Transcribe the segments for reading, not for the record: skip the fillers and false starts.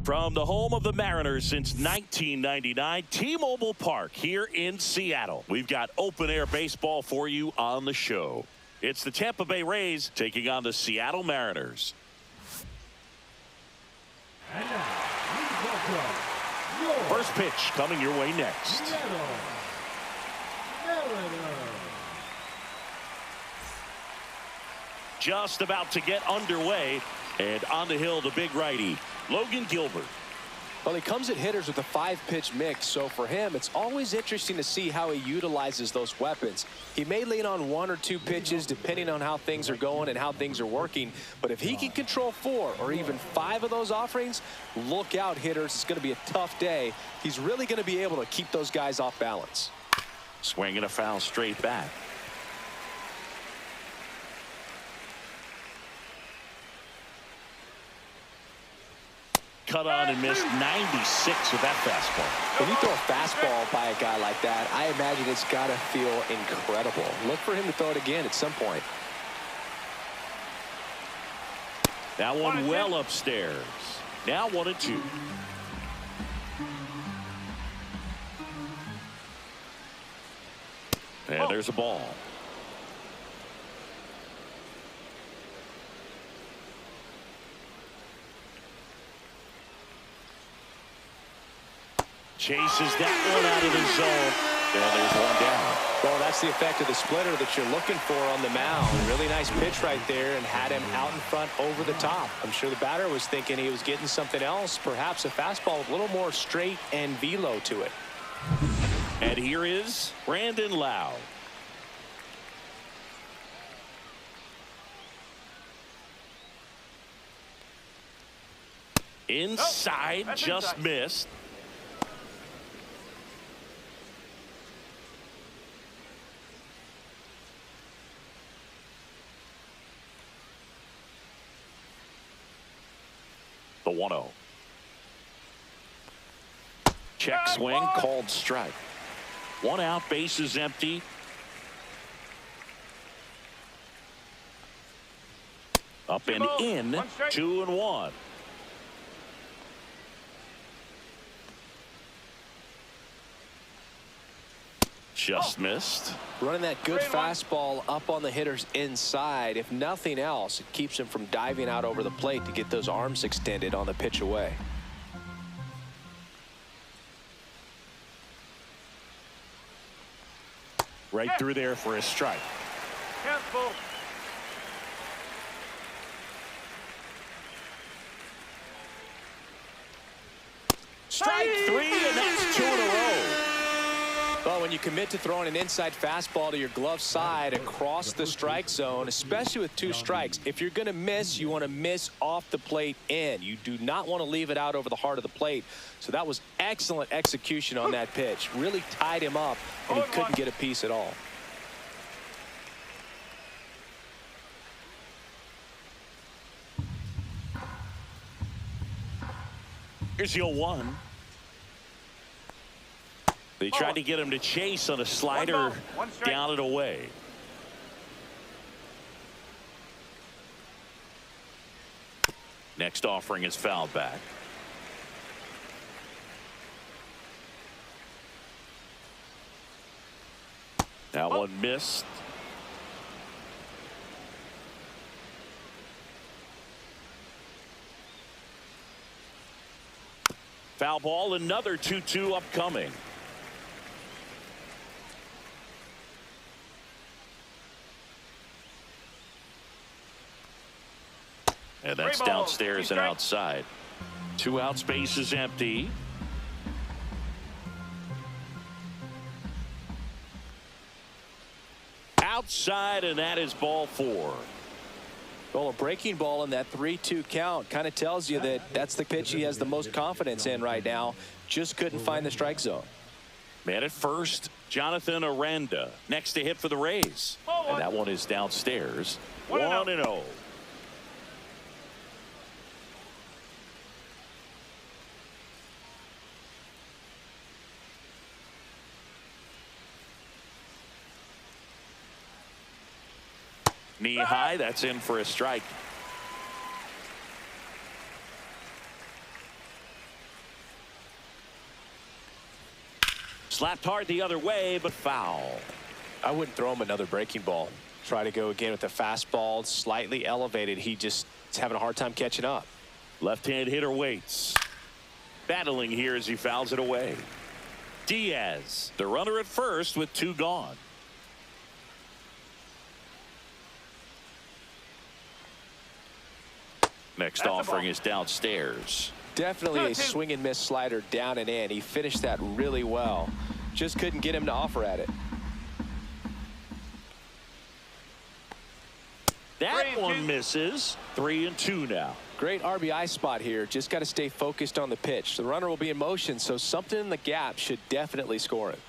From the home of the Mariners since 1999, T-Mobile Park here in Seattle. We've got open-air baseball for you on the show. It's the Tampa Bay Rays taking on the Seattle Mariners. And now, please welcome your first pitch coming your way next. Seattle Mariners. Just about to get underway, and on the hill, the big righty, Logan Gilbert. Well, he comes at hitters with a 5-pitch mix, so for him, it's always interesting to see how he utilizes those weapons. He may lean on 1 or 2 pitches depending on how things are going and how things are working, but if he can control 4 or even 5 of those offerings, look out, hitters. It's going to be a tough day. He's really going to be able to keep those guys off balance. Swinging a foul straight back. Cut on and missed 96 with that fastball. When you throw a fastball by a guy like that, I imagine it's got to feel incredible. Look for him to throw it again at some point. That one well upstairs. Now 1-2. And there's a ball. Chases that one out of the zone. And there's one down. Well, that's the effect of the splitter that you're looking for on the mound. Really nice pitch right there and had him out in front over the top. I'm sure the batter was thinking he was getting something else, perhaps a fastball with a little more straight and velo to it. And here is Brandon Lau. Inside, just missed. The 1-0. Check swing, called strike. 1 out, bases empty. Up and in, 2-1. Just missed. Running that good fastball up on the hitter's inside. If nothing else, it keeps him from diving out over the plate to get those arms extended on the pitch away. Right through there for a strike. Careful. Strike 3, and that's 2 in a row. Well, when you commit to throwing an inside fastball to your glove side across the strike zone, especially with 2 strikes, if you're going to miss, you want to miss off the plate in. You do not want to leave it out over the heart of the plate. So that was excellent execution on that pitch. Really tied him up, and he couldn't get a piece at all. Here's the 0-1. They tried to get him to chase on a slider, down and away. Next offering is fouled back. That one missed. Foul ball, another 2-2 upcoming. And that's downstairs and outside. 2 out, space is empty. Outside, and that is ball 4. Well, a breaking ball in that 3-2 count kind of tells you that that's the pitch he has the most confidence in right now. Just couldn't find the strike zone. Man at first, Jonathan Aranda. Next to hit for the Rays. And that one is downstairs. 1-0. Knee high, that's in for a strike. Slapped hard the other way, but foul. I wouldn't throw him another breaking ball. Try to go again with the fastball, slightly elevated. He just is having a hard time catching up. Left-hand hitter waits. Battling here as he fouls it away. Diaz, the runner at first with 2 gone. Next offering is downstairs. Definitely a swing and miss slider down and in. He finished that really well. Just couldn't get him to offer at it. That one misses. 3-2 now. Great RBI spot here. Just got to stay focused on the pitch. The runner will be in motion, so something in the gap should definitely score him.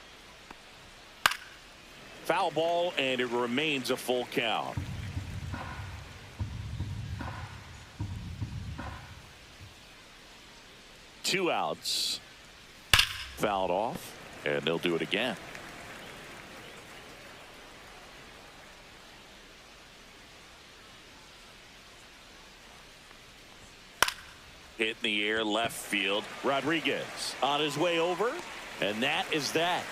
Foul ball, and it remains a full count. Two outs. Fouled off, and they'll do it again. Hit in the air, left field. Rodriguez on his way over, and that is that.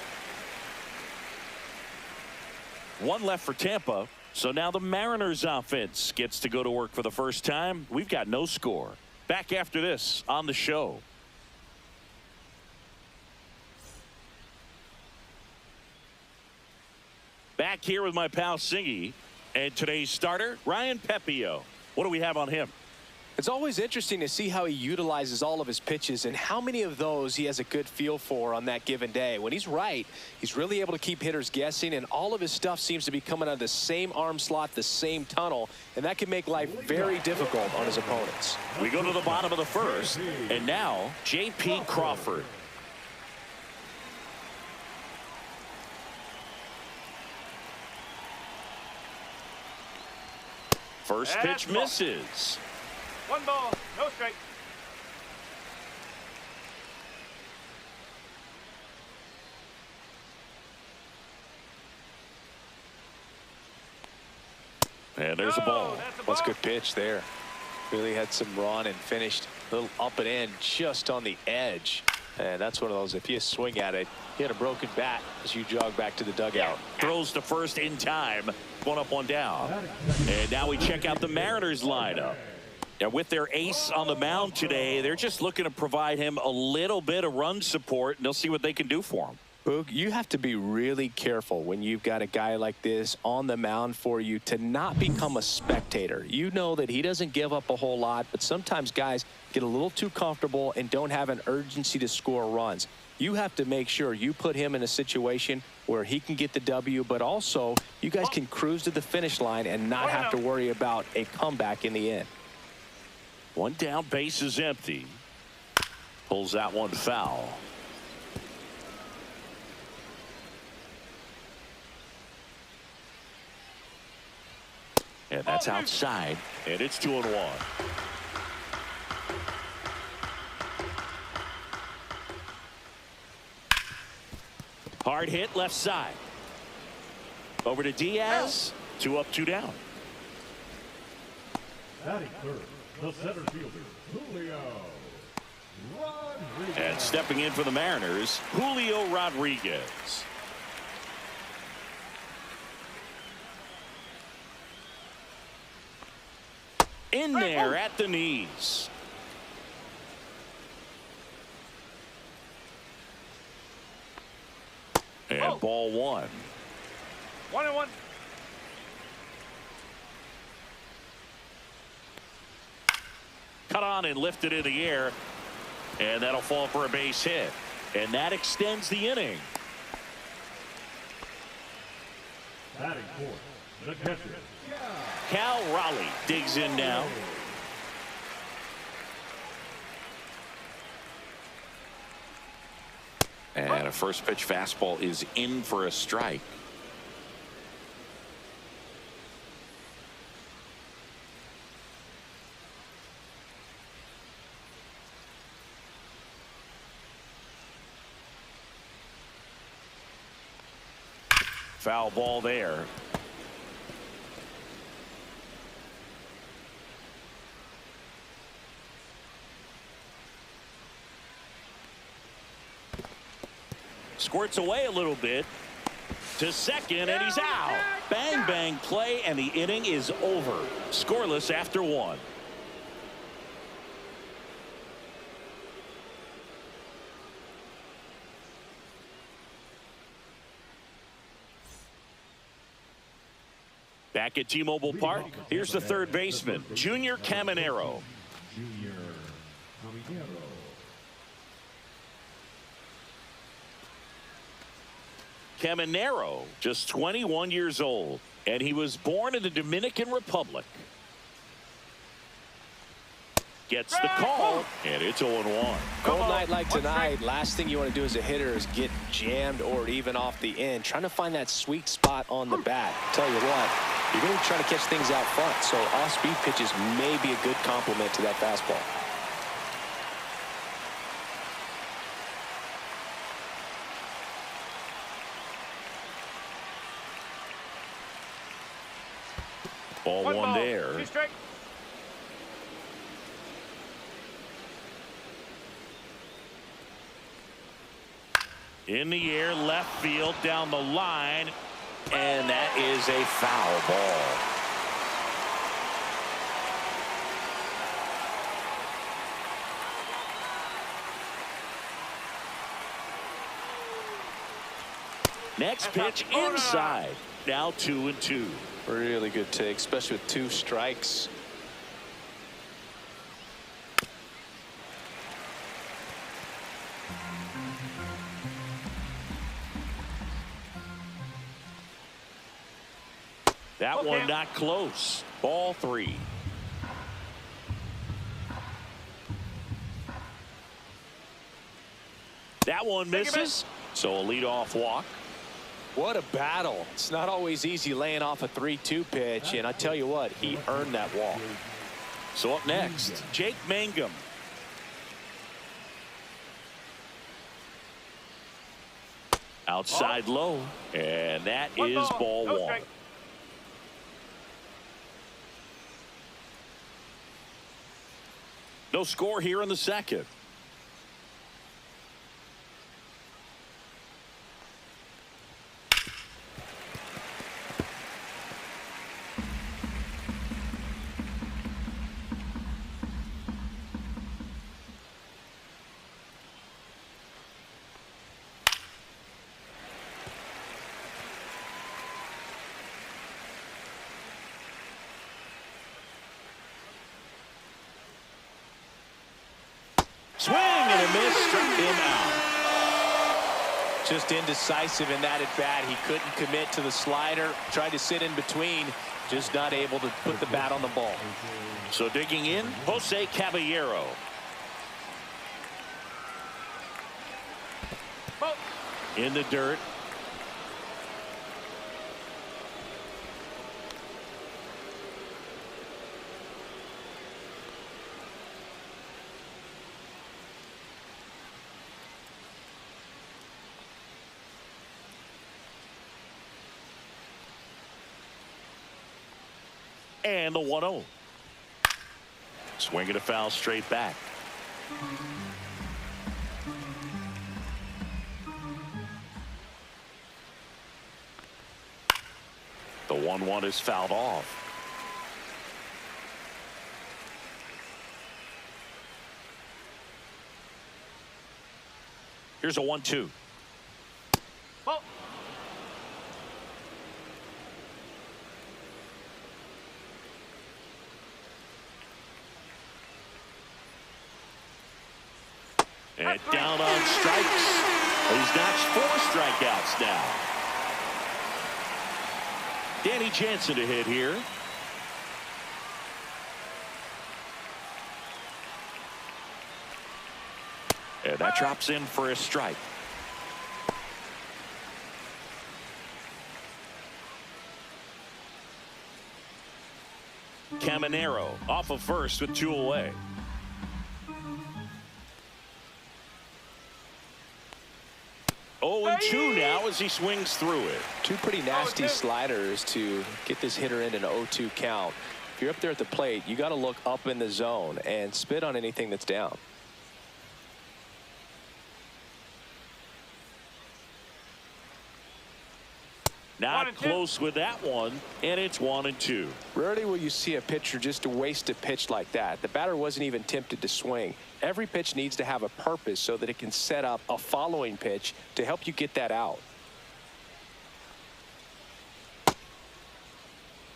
One left for Tampa, so now the Mariners offense gets to go to work for the first time. We've got no score. Back after this on the show. Back here with my pal Singy, and today's starter, Ryan Pepio. What do we have on him? It's always interesting to see how he utilizes all of his pitches and how many of those he has a good feel for on that given day. When he's right, he's really able to keep hitters guessing, and all of his stuff seems to be coming out of the same arm slot, the same tunnel, and that can make life very difficult on his opponents. We go to the bottom of the first, and now J.P. Crawford. First pitch misses. 1 ball, no strike. And there's a ball. That's a good pitch there. Really had some run and finished a little up and in just on the edge. And that's one of those, if you swing at it, you had a broken bat as you jog back to the dugout. Throws to first in time. 1 up, 1 down. And now we check out the Mariners lineup. And with their ace on the mound today, they're just looking to provide him a little bit of run support, and they'll see what they can do for him. Boog, you have to be really careful when you've got a guy like this on the mound for you to not become a spectator. You know that he doesn't give up a whole lot, but sometimes guys get a little too comfortable and don't have an urgency to score runs. You have to make sure you put him in a situation where he can get the W, but also you guys can cruise to the finish line and not have to worry about a comeback in the end. 1 down, base is empty. Pulls that one foul. And that's outside, and it's 2-1. Hard hit left side. Over to Diaz. 2 up, 2 down. Batting third, the center fielder, Julio Rodriguez. And stepping in for the Mariners, Julio Rodriguez. In there at the knees. And ball 1. 1-1. Cut on and lifted in the air, and that'll fall for a base hit, and that extends the inning. Batting fourth, the catcher, Cal Raleigh digs in now. And a first pitch fastball is in for a strike. Foul ball there. squirts away a little bit to second, and he's out. Bang, bang play, and the inning is over. Scoreless after one. Back at T-Mobile Park, here's the third baseman, Junior Caminero. Junior Caminero. Caminero, just 21 years old, and he was born in the Dominican Republic. Gets the call, and it's 0-1. Cold night like tonight, last thing you want to do as a hitter is get jammed or even off the end. Trying to find that sweet spot on the bat. Tell you what, you're going to be trying to catch things out front, so off-speed pitches may be a good complement to that fastball. Ball one there. 2 strike. In the air, left field, down the line, and that is a foul ball. Next pitch inside. Now 2-2. Really good take, especially with 2 strikes. That one not close. Ball 3. That one misses. So a leadoff walk. What a battle. It's not always easy laying off a 3-2 pitch, and I tell you what, he earned that walk. So up next, Jake Mangum. Outside low, and that is ball 1. No score here in the second. Swing and a miss, struck him out. Just indecisive in that at bat. He couldn't commit to the slider, tried to sit in between, just not able to put the bat on the ball. So digging in, Jose Caballero. In the dirt. And the 1-0. Swinging a foul straight back. The 1-1 is fouled off. Here's a 1-2. And down on strikes. He's notched 4 strikeouts now. Danny Jansen to hit here. And that drops in for a strike. Caminero off of first with 2 away. Oh, and 2 now as he swings through it. 2 pretty nasty sliders to get this hitter in an 0-2 count. If you're up there at the plate, you got to look up in the zone and spit on anything that's down. Not close with that one, and it's 1-2. Rarely will you see a pitcher just waste a pitch like that. The batter wasn't even tempted to swing. Every pitch needs to have a purpose so that it can set up a following pitch to help you get that out.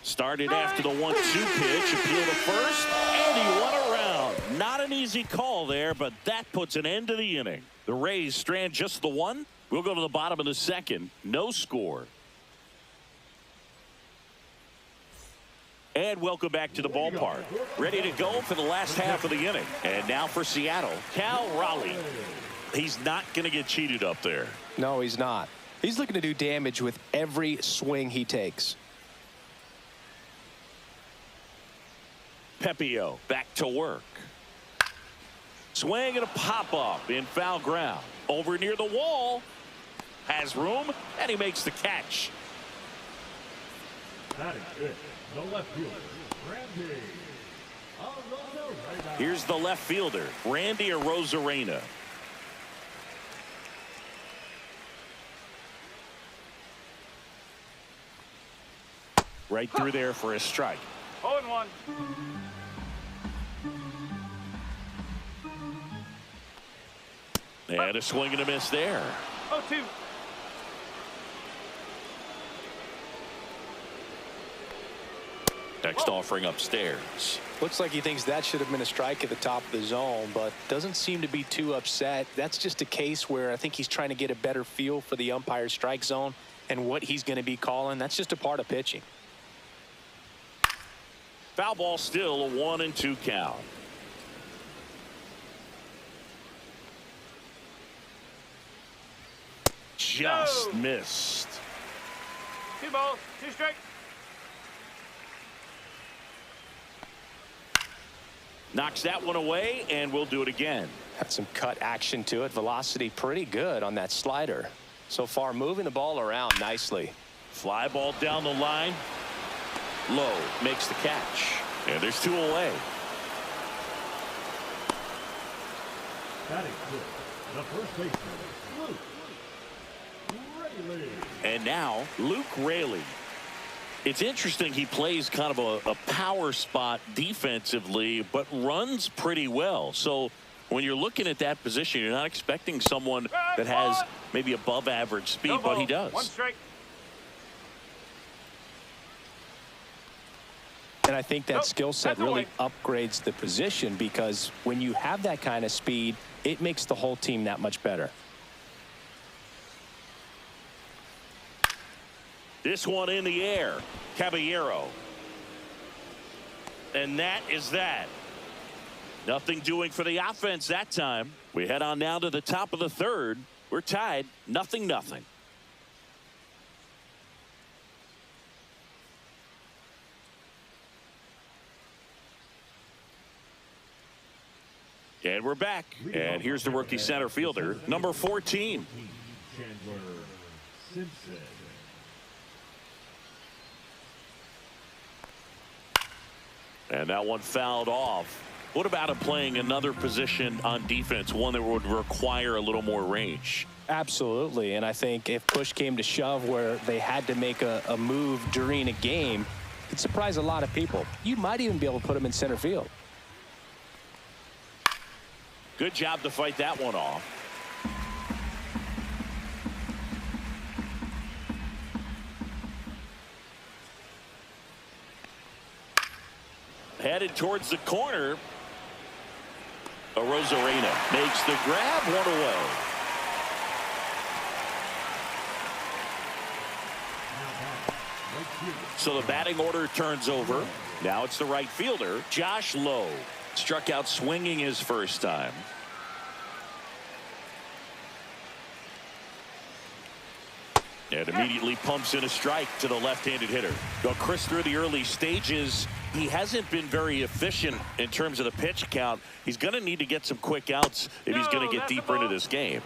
Started after the 1-2 pitch, appeal to first, and he won around. Not an easy call there, but that puts an end to the inning. The Rays strand just the one. We'll go to the bottom of the second. No score. And welcome back to the ballpark. Ready to go for the last half of the inning. And now for Seattle, Cal Raleigh. He's not going to get cheated up there. No, he's not. He's looking to do damage with every swing he takes. Pepio back to work. Swing and a pop-up in foul ground. Over near the wall. Has room, and he makes the catch. That is good. The left fielder, Randy. Here's the left fielder, Randy Arozarena. Right through there for a strike. 0-1. And a swing and a miss there. 0-2. Next offering upstairs. Looks like he thinks that should have been a strike at the top of the zone, but doesn't seem to be too upset. That's just a case where I think he's trying to get a better feel for the umpire's strike zone and what he's going to be calling. That's just a part of pitching. Foul ball still, a 1-2 count. Just missed. 2 balls, 2 strikes. Knocks that one away, and we'll do it again. Had some cut action to it. Velocity pretty good on that slider. So far, moving the ball around nicely. Fly ball down the line. Low makes the catch. And there's 2 away. That is good. The first baseman, Luke Raley. And now, Luke Raley. It's interesting, he plays kind of a power spot defensively, but runs pretty well. So when you're looking at that position, you're not expecting someone that has maybe above average speed, but he does. 1 strike. And I think that skill set really upgrades the position, because when you have that kind of speed, it makes the whole team that much better. This one in the air. Caballero. And that is that. Nothing doing for the offense that time. We head on now to the top of the third. We're tied 0-0. And we're back. And here's the rookie center fielder, number 14. Chandler Simpson. And that one fouled off. What about him playing another position on defense, one that would require a little more range? Absolutely. And I think if push came to shove where they had to make a move during a game, it'd surprise a lot of people. You might even be able to put him in center field. Good job to fight that one off. Headed towards the corner. Arozarena makes the grab, 1 away. So the batting order turns over. Now it's the right fielder, Josh Lowe. Struck out swinging his first time. And immediately pumps in a strike to the left-handed hitter. Well, Chris, through the early stages, he hasn't been very efficient in terms of the pitch count. He's going to need to get some quick outs if he's going to get deeper into this game.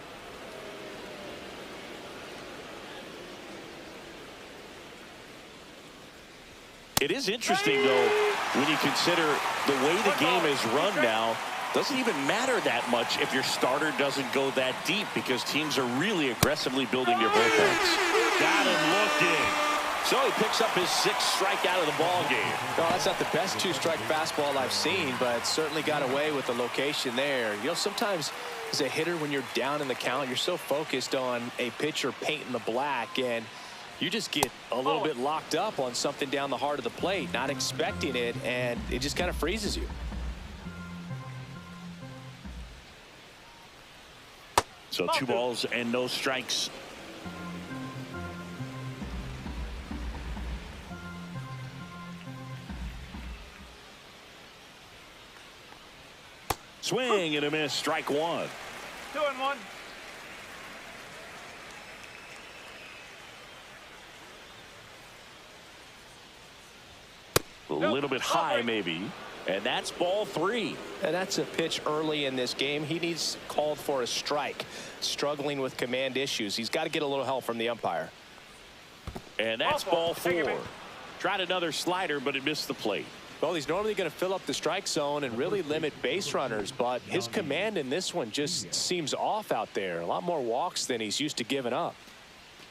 It is interesting, though, when you consider the way the game is run now. Doesn't even matter that much if your starter doesn't go that deep, because teams are really aggressively building their bullpens. Got him looking. So he picks up his 6th strikeout of the ball game. No, that's not the best 2-strike fastball I've seen, but certainly got away with the location there. You know, sometimes as a hitter, when you're down in the count, you're so focused on a pitcher painting the black, and you just get a little bit locked up on something down the heart of the plate, not expecting it, and it just kind of freezes you. So 2 balls and no strikes. Swing and a miss, strike 1. 2-1. A little bit high maybe, and that's ball 3. And that's a pitch early in this game. He needs called for a strike. Struggling with command issues. He's got to get a little help from the umpire. And that's ball 4. Tried another slider, but it missed the plate. Well, he's normally going to fill up the strike zone and really limit base runners, but his command in this one just seems off out there. A lot more walks than he's used to giving up.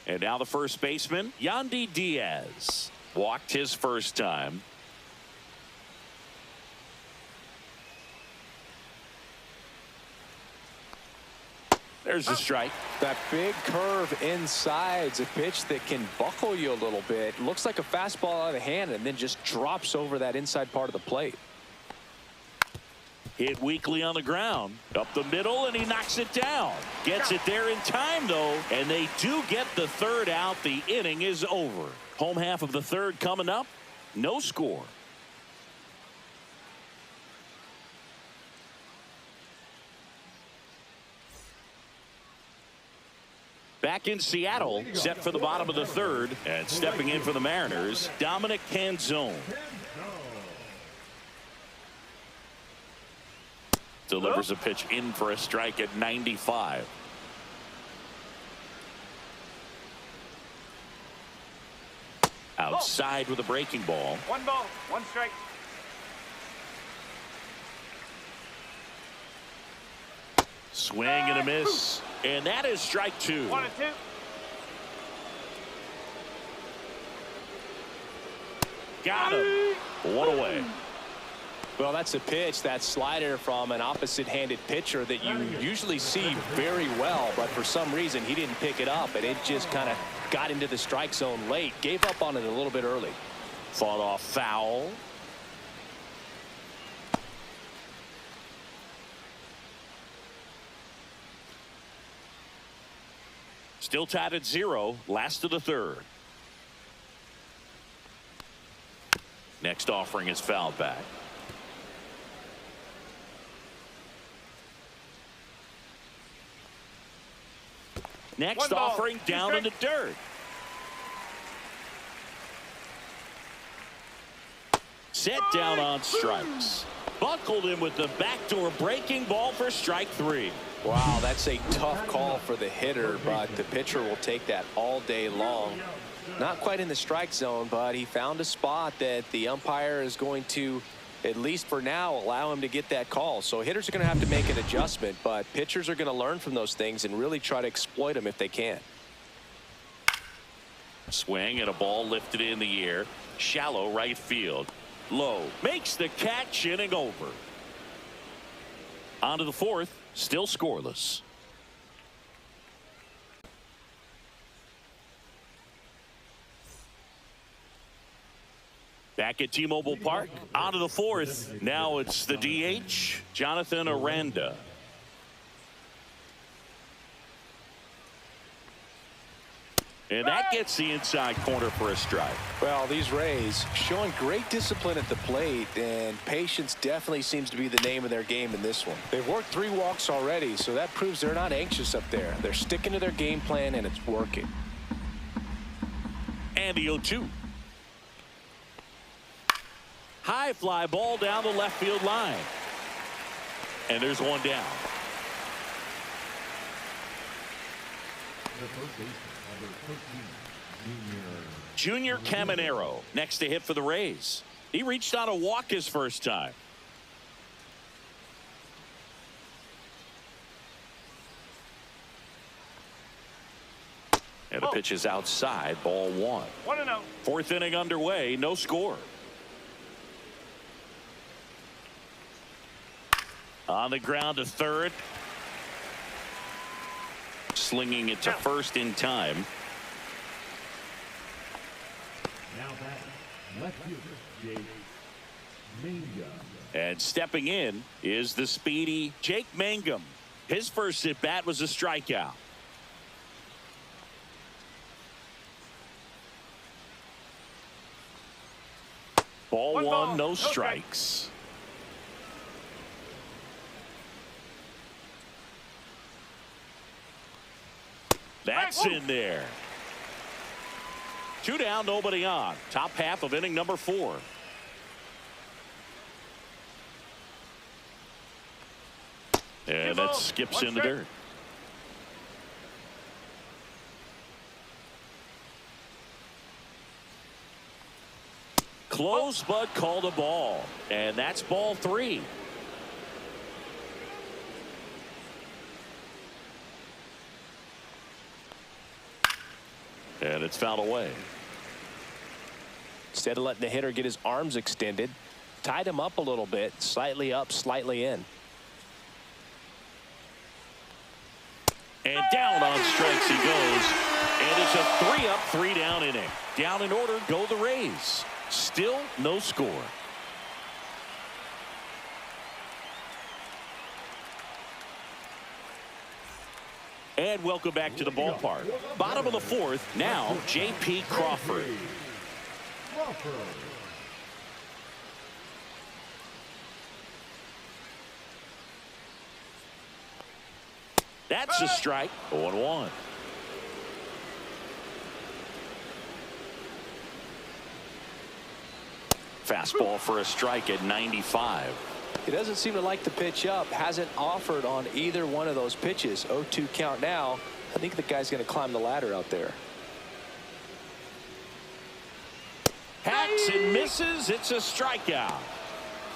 And now the first baseman, Yandy Diaz. Walked his first time. There's a strike. That big curve inside's a pitch that can buckle you a little bit. Looks like a fastball out of the hand and then just drops over that inside part of the plate. Hit weakly on the ground. Up the middle, and he knocks it down. Gets it there in time, though, and they do get the 3rd out. The inning is over. Home half of the 3rd coming up. No score. Back in Seattle, set for the bottom of the 3rd, and stepping in for the Mariners, Dominic Canzone. Delivers a pitch in for a strike at 95. Outside with a breaking ball. 1 ball, 1 strike. Swing and a miss. And that is strike 2. 1 and 2. Got him. 1 away. Well, that's a pitch, that slider from an opposite-handed pitcher that you usually see very well, but for some reason he didn't pick it up, and it just kind of got into the strike zone late. Gave up on it a little bit early. Fought off foul. Still tied at 0. Last of the 3rd. Next offering is fouled back. Next offering down in the dirt. Set down on strikes. Buckled him with the backdoor breaking ball for strike 3. Wow, that's a tough call for the hitter, but the pitcher will take that all day long. Not quite in the strike zone, but he found a spot that the umpire is going to, at least for now, allow him to get that call. So hitters are going to have to make an adjustment, but pitchers are going to learn from those things and really try to exploit them if they can. Swing and a ball lifted in the air. Shallow right field. Low. Makes the catch, inning over. On to the 4th. Still scoreless. Back at T-Mobile Park. On to the 4th. Now it's the DH, Jonathan Aranda. And that gets the inside corner for a strike. Well, these Rays showing great discipline at the plate, and patience definitely seems to be the name of their game in this one. They've worked 3 walks already, so that proves they're not anxious up there. They're sticking to their game plan, and it's working. And the 0-2. High fly ball down the left field line. And there's one down. The first baseman, number 13, Junior Caminero next to hit for the Rays. He reached on a walk his first time. And And the pitch is outside, ball 1. 1-0. Fourth inning underway, no score. On the ground to third. Slinging it to first in time. Now batting, left fielder Jake Mangum. And stepping in is the speedy Jake Mangum. His first at bat was a strikeout. Ball one, no strikes. That's in there. 2 down, nobody on. Top half of inning number 4. And that skips in the dirt. Close, but called a ball. And that's ball 3. And it's fouled away. Instead of letting the hitter get his arms extended, tied him up a little bit, slightly up, slightly in. And down on strikes he goes. And it's a 3-up, 3-down inning. Down in order go the Rays. Still no score. And welcome back to the ballpark. Bottom of the 4th. Now J.P. Crawford. That's a strike. 0-1. Fastball for a strike at 95. He doesn't seem to like the pitch up. Hasn't offered on either one of those pitches. 0-2 count now. I think the guy's going to climb the ladder out there. Hacks and misses. It's a strikeout.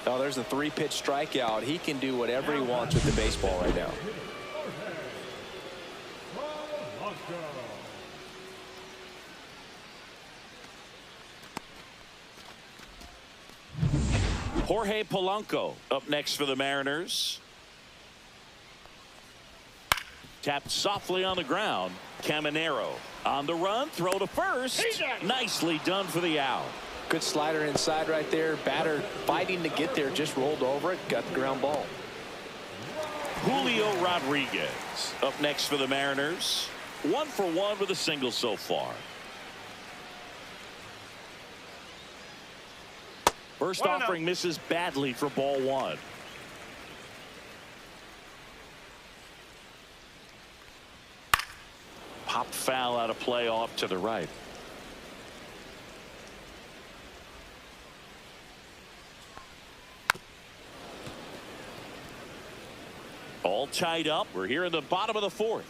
Oh, there's a 3-pitch strikeout. He can do whatever he wants with the baseball right now. Jorge Polanco up next for the Mariners. Tapped softly on the ground. Caminero on the run. Throw to first. Nicely done for the out. Good slider inside right there. Batter fighting to get there. Just rolled over it. Got the ground ball. Julio Rodriguez up next for the Mariners. 1 for 1 with a single so far. First offering misses badly for ball 1. Popped foul out of play off to the right. All tied up. We're here in the bottom of the 4th.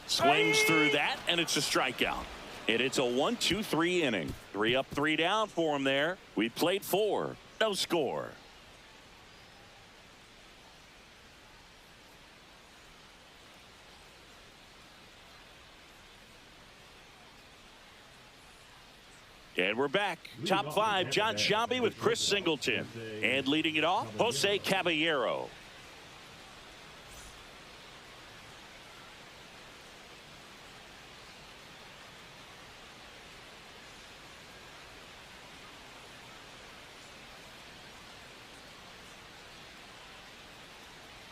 Swings through that, and it's a strikeout. And it's a 1-2-3 inning. 3 up, 3 down for him there. We played 4. No score. And we're back. Top 5, John Sciambi with Chris Singleton. And leading it off, Jose Caballero.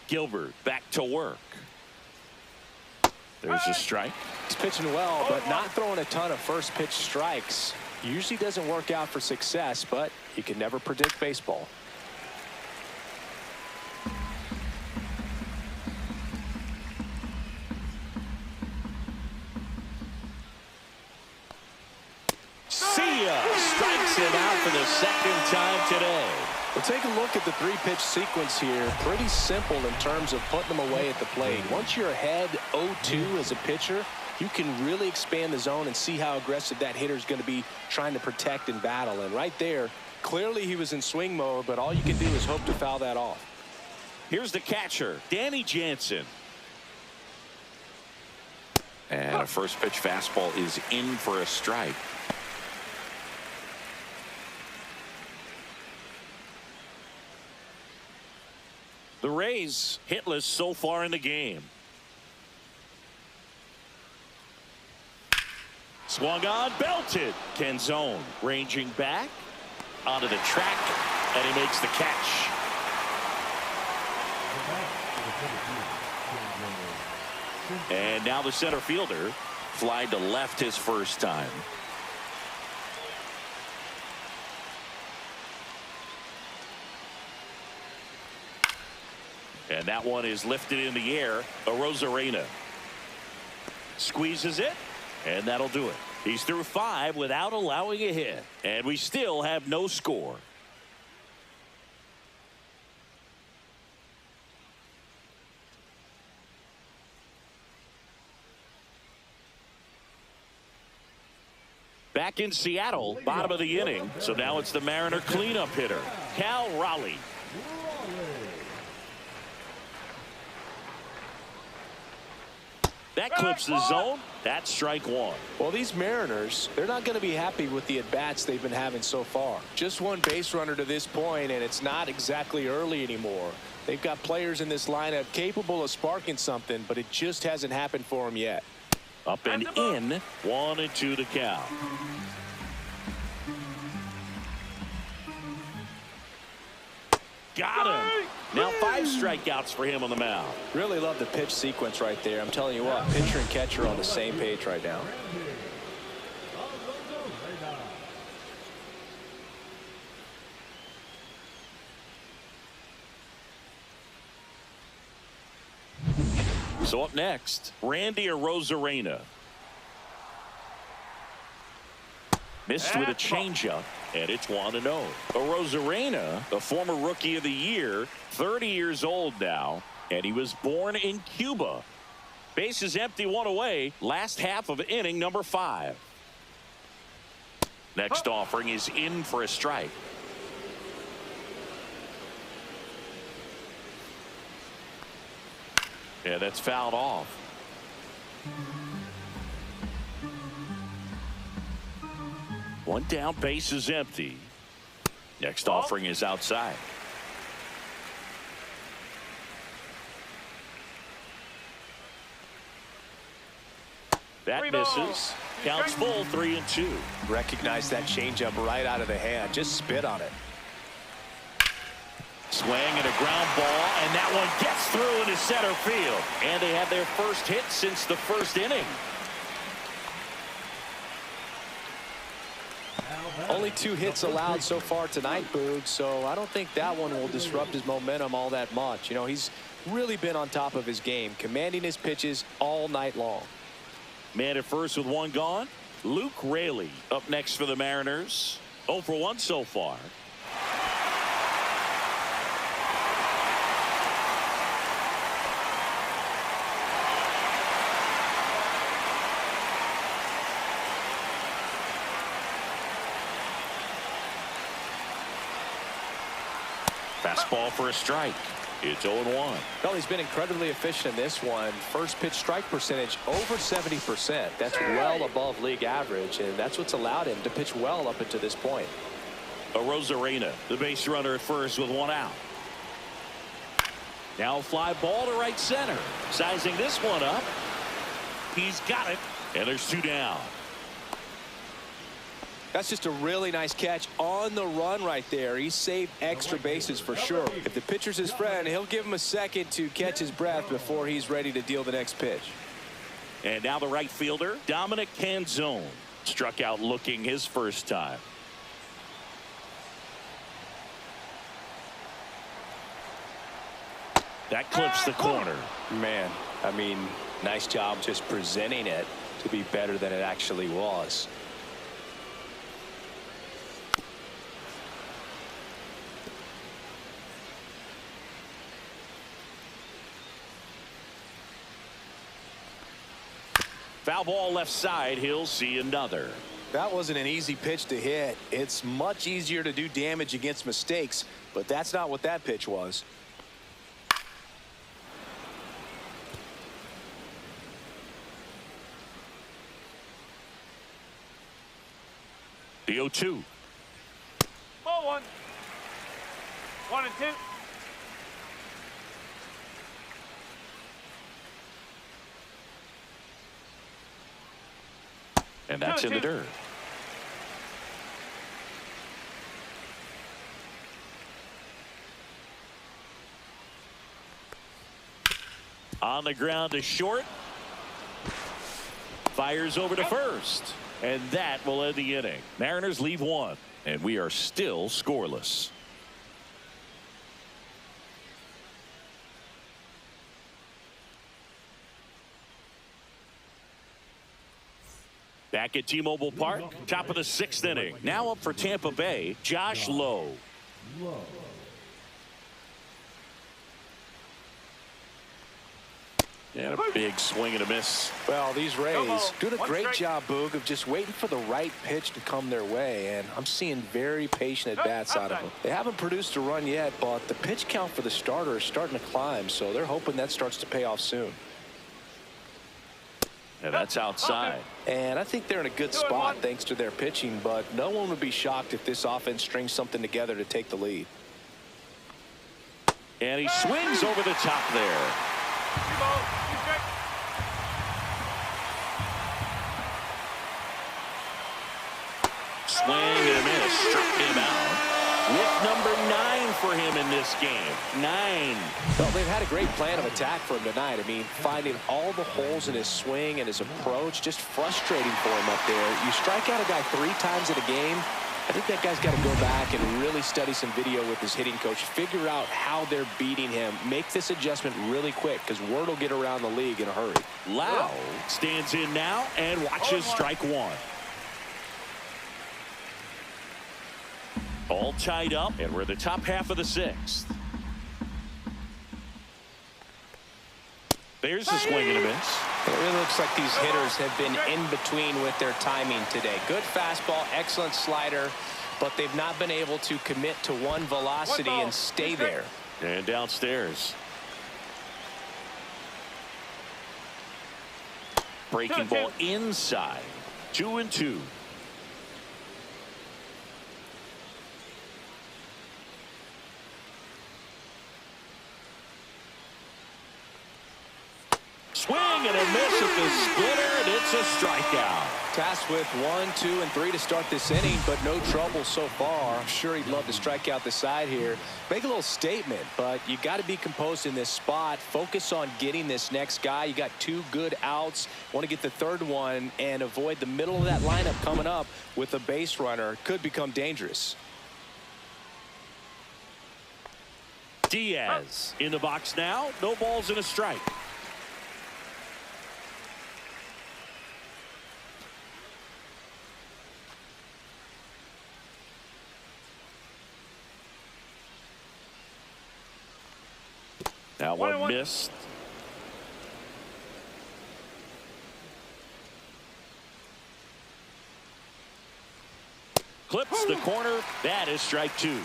Gilbert back to work. There's a strike. He's pitching well, but not throwing a ton of first pitch strikes. Usually doesn't work out for success, but you can never predict baseball. See ya! Strikes him out for the second time today. Well, take a look at the 3-pitch sequence here. Pretty simple in terms of putting them away at the plate. Once you're ahead 0-2 as a pitcher, you can really expand the zone and see how aggressive that hitter is going to be trying to protect and battle. And right there, clearly he was in swing mode, but all you can do is hope to foul that off. Here's the catcher, Danny Jansen. And a first pitch fastball is in for a strike. The Rays hitless so far in the game. Swung on, belted. Canzone ranging back onto the track, and he makes the catch. And now the center fielder flying to left his first time. And that one is lifted in the air. Arozarena squeezes it, and that'll do it. He's through 5 without allowing a hit, and we still have no score. Back in Seattle, bottom of the inning. So now it's the Mariner cleanup hitter, Cal Raleigh. That clips the zone. That's strike 1. Well, these Mariners, they're not going to be happy with the at-bats they've been having so far. Just one base runner to this point, and it's not exactly early anymore. They've got players in this lineup capable of sparking something, but it just hasn't happened for them yet. Up and in, 1-2 to count. Got him. Now 5 strikeouts for him on the mound. Really love the pitch sequence right there. I'm telling you what, pitcher and catcher are on the same page right now. So up next, Randy Arozarena. Missed with a changeup, and it's 1-0. Arozarena, the former Rookie of the Year, 30 years old now, and he was born in Cuba. Bases empty, 1 away. Last half of inning number 5. Next offering is in for a strike. Yeah, that's fouled off. One down, base is empty. Next offering is outside. That misses. Counts full, 3-2. Recognize that changeup right out of the hand. Just spit on it. Swing and a ground ball, and that one gets through into center field. And they have their first hit since the first inning. Only 2 hits allowed so far tonight, Boog, so I don't think that one will disrupt his momentum all that much. You know, he's really been on top of his game, commanding his pitches all night long. Man at first with 1 gone. Luke Raley up next for the Mariners. 0 for 1 so far. Fastball for a strike. It's 0-1. Well, he's been incredibly efficient in this one. First pitch strike percentage over 70%. That's well above league average, and that's what's allowed him to pitch well up until this point. Arozarena, the base runner at first with 1 out. Now fly ball to right center. Sizing this one up. He's got it, and there's 2 down. That's just a really nice catch on the run right there. He saved extra bases for sure. If the pitcher's his friend, he'll give him a second to catch his breath before he's ready to deal the next pitch. And now the right fielder, Dominic Canzone, struck out looking his first time. That clips the corner. Man, I mean, nice job just presenting it to be better than it actually was. Foul ball left side. He'll see another. That wasn't an easy pitch to hit. It's much easier to do damage against mistakes, but that's not what that pitch was. The 0-2. Ball one. 1 and 2. And that's in the dirt. On the ground to short. Fires over to first. And that will end the inning. Mariners leave one. And we are still scoreless. Back at T-Mobile Park, top of the 6th inning. Now up for Tampa Bay, Josh Lowe. And a big swing and a miss. Well, these Rays doing a great job, Boog, of just waiting for the right pitch to come their way, and I'm seeing very patient at-bats out of them. They haven't produced a run yet, but the pitch count for the starter is starting to climb, so they're hoping that starts to pay off soon. And that's outside. And I think they're in a good spot thanks to their pitching, but no one would be shocked if this offense strings something together to take the lead. And he swings over the top there. Swing and a miss. Struck him out. With number 9 for him in this game. 9. Well, they've had a great plan of attack for him tonight. I mean, finding all the holes in his swing and his approach, just frustrating for him up there. You strike out a guy 3 times in a game, I think that guy's got to go back and really study some video with his hitting coach, figure out how they're beating him, make this adjustment really quick, because word will get around the league in a hurry. Lau stands in now and watches strike 1. All tied up, and we're the top half of the 6th. There's the swing and a miss. It really looks like these hitters have been in between with their timing today. Good fastball, excellent slider, but they've not been able to commit to one velocity and stay there. And downstairs. Breaking ball inside. 2-2. Swing and a miss at the splitter, and it's a strikeout. Tasked with 1, 2, and 3 to start this inning, but no trouble so far. I'm sure he'd love to strike out the side here. Make a little statement, but you got to be composed in this spot. Focus on getting this next guy. You got 2 good outs. Want to get the 3rd one and avoid the middle of that lineup coming up with a base runner. Could become dangerous. Diaz in the box now. No balls and a strike. Now one missed. Clips the corner. That is strike 2.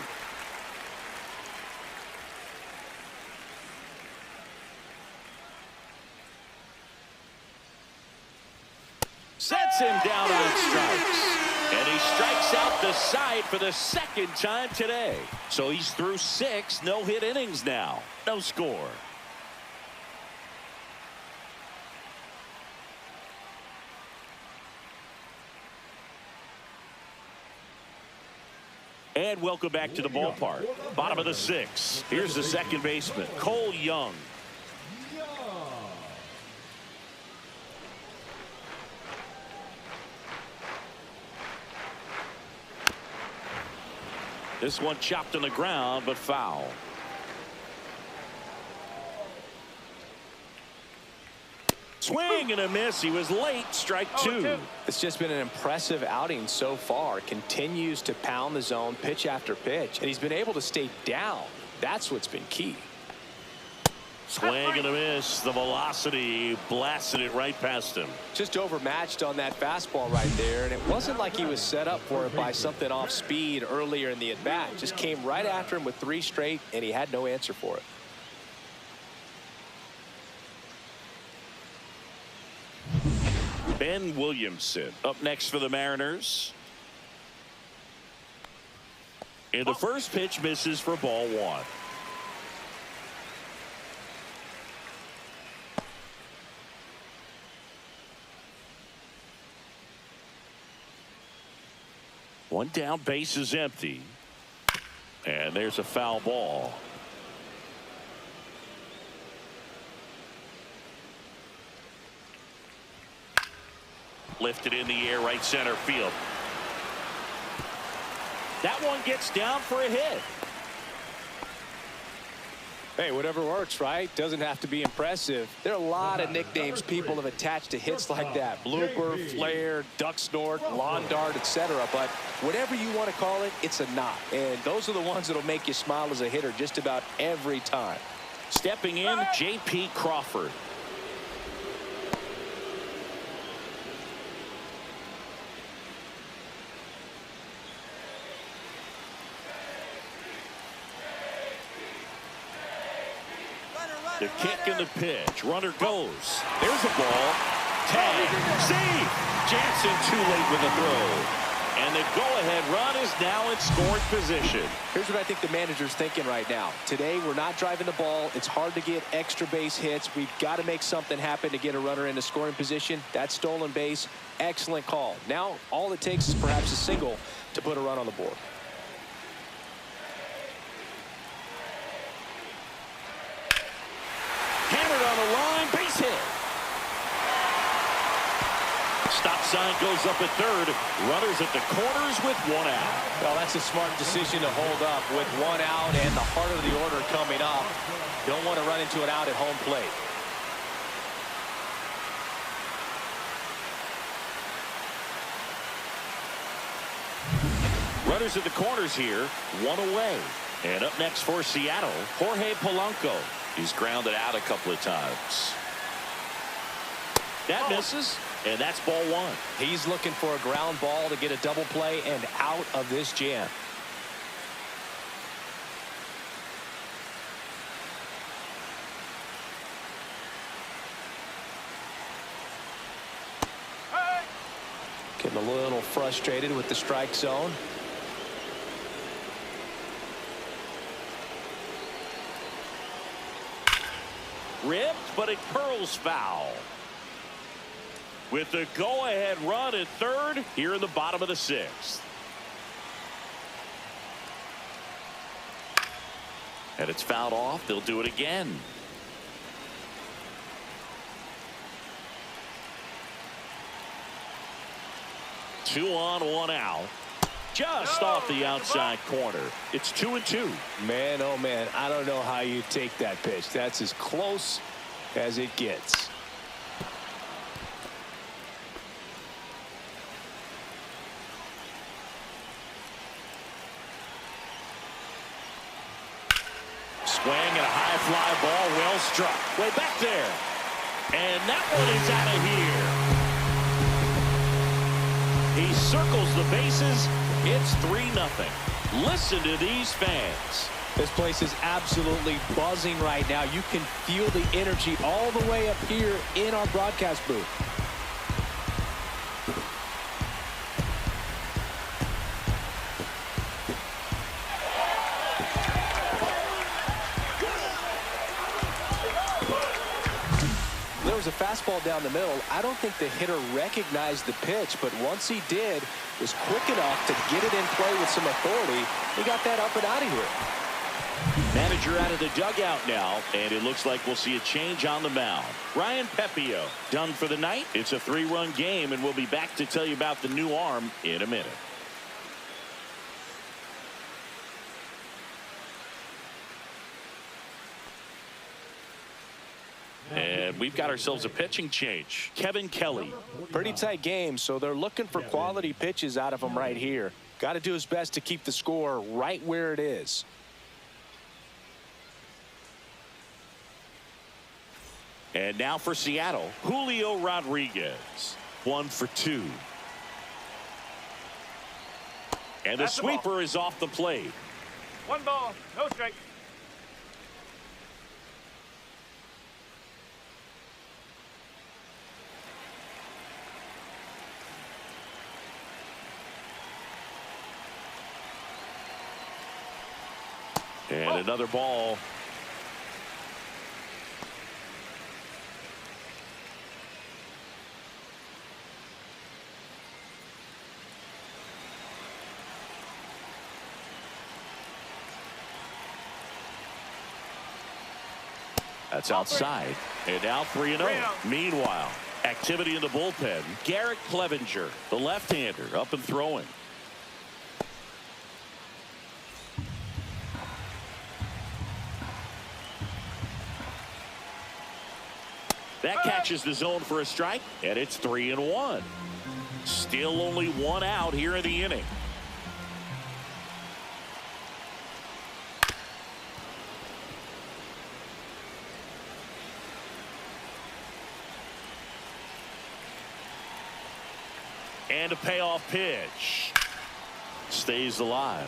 Sets him down on strikes. And he strikes out the side for the 2nd time today. So he's through 6 no-hit innings now. No score. And welcome back to the ballpark. Bottom of the 6th. Here's the second baseman, Cole Young. This one chopped on the ground, but foul. Swing and a miss. He was late. Strike 2. It's just been an impressive outing so far. Continues to pound the zone pitch after pitch, and he's been able to stay down. That's what's been key. Swing and a miss. The velocity blasted it right past him. Just overmatched on that fastball right there, and it wasn't like he was set up for it by something off speed earlier in the at-bat. Just came right after him with 3 straight, and he had no answer for it. Ben Williamson up next for the Mariners. And the first pitch misses for ball one. One down, base is empty. And there's a foul ball. Lifted in the air, right center field. That one gets down for a hit. Hey, whatever works, right? Doesn't have to be impressive. There are a lot of nicknames people have attached to hits like that. Blooper, flare, duck snort, lawn dart, etc. But whatever you want to call it, it's a knock. And those are the ones that'll make you smile as a hitter just about every time. Stepping in, J.P. Crawford. The kick and the pitch. Runner goes. There's a ball. Tag. Save. Jansen too late with the throw. And the go-ahead run is now in scoring position. Here's what I think the manager's thinking right now. Today, we're not driving the ball. It's hard to get extra base hits. We've got to make something happen to get a runner into scoring position. That stolen base, excellent call. Now, all it takes is perhaps a single to put a run on the board. Hammered on the line, base hit. Stop sign goes up at third. Runners at the corners with one out. Well, that's a smart decision to hold up with one out and the heart of the order coming up. Don't want to run into an out at home plate. Runners at the corners here, one away. And up next for Seattle, Jorge Polanco. He's grounded out a couple of times. That misses, and that's ball one. He's looking for a ground ball to get a double play and out of this jam. Getting a little frustrated with the strike zone. Ripped, but it curls foul. With the go-ahead run at third here in the bottom of the sixth. And it's fouled off. They'll do it again. Two on, one out. Just off the outside corner. It's 2-2. Man, oh man, I don't know how you take that pitch. That's as close as it gets. Swing and a high fly ball, well struck. Way back there. And that one is out of here. He circles the bases. It's 3-0. Listen to these fans. This place is absolutely buzzing right now. You can feel the energy all the way up here in our broadcast booth. There was a fastball down the middle. I don't think the hitter recognized the pitch, but once he did, was quick enough to get it in play with some authority. He got that up and out of here. Manager out of the dugout now, and it looks like we'll see a change on the mound. Ryan Pepio done for the night. It's a 3-run game, and we'll be back to tell you about the new arm in a minute. And we've got ourselves a pitching change. Kevin Kelly. Pretty tight game, so they're looking for quality pitches out of him right here. Got to do his best to keep the score right where it is. And now for Seattle, Julio Rodriguez. 1 for 2. And the sweeper is off the plate. 1 ball, no strike. And another ball. That's outside. And now 3-0. Meanwhile, activity in the bullpen. Garrett Clevenger, the left-hander, up and throwing. That catches the zone for a strike, and it's 3-1. Still only one out here in the inning. And a payoff pitch. Stays alive.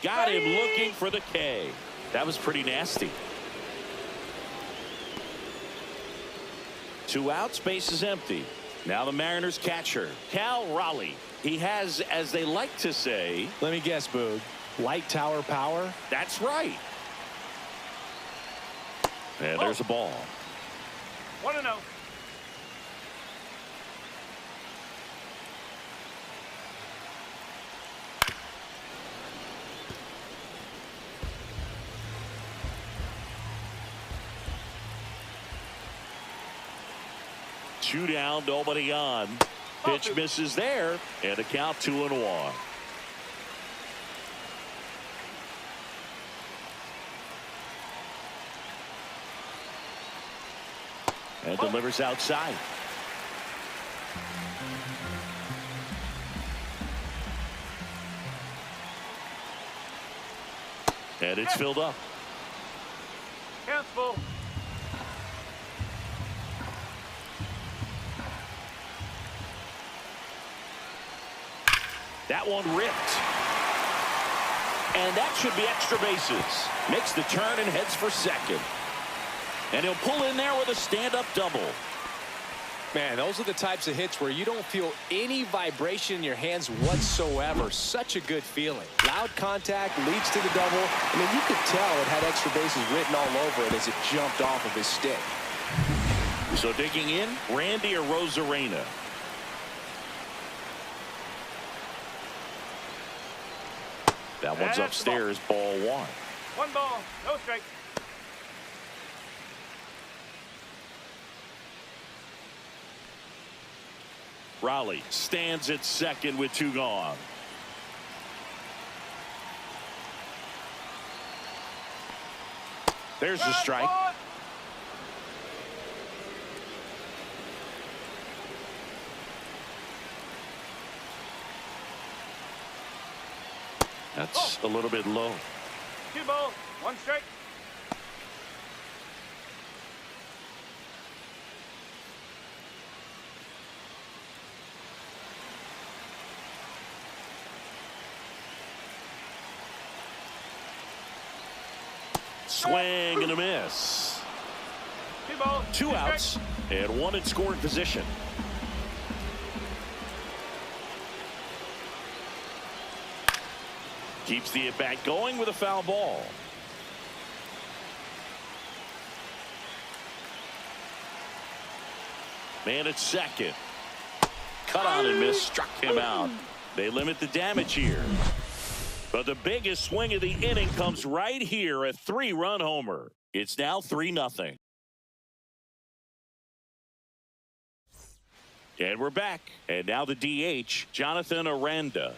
Got him looking for the K. That was pretty nasty. 2 outs, base is empty. Now the Mariners catcher, Cal Raleigh. He has, as they like to say. Let me guess, Boog. Light tower power? That's right. And there's a ball. 1-0. Two down, nobody on. Pitch misses there, and a count 2-1. And delivers outside. And it's filled up. Count's full. That one ripped. And that should be extra bases. Makes the turn and heads for second. And he'll pull in there with a stand-up double. Man, those are the types of hits where you don't feel any vibration in your hands whatsoever. Such a good feeling. Loud contact leads to the double. I mean, you could tell it had extra bases written all over it as it jumped off of his stick. So digging in, Randy Arozarena. That one's upstairs, ball 1. 1 ball, no strike. Raleigh stands at second with 2 gone. There's the strike. That's a little bit low. 2 balls, 1 strike. Swing and a miss. 2 balls, 2 outs and 1 in scoring position. Keeps the at-bat going with a foul ball. Man at second. Cut on and miss, struck him out. They limit the damage here. But the biggest swing of the inning comes right here, a 3-run homer. It's now 3-0. And we're back. And now the DH, Jonathan Aranda.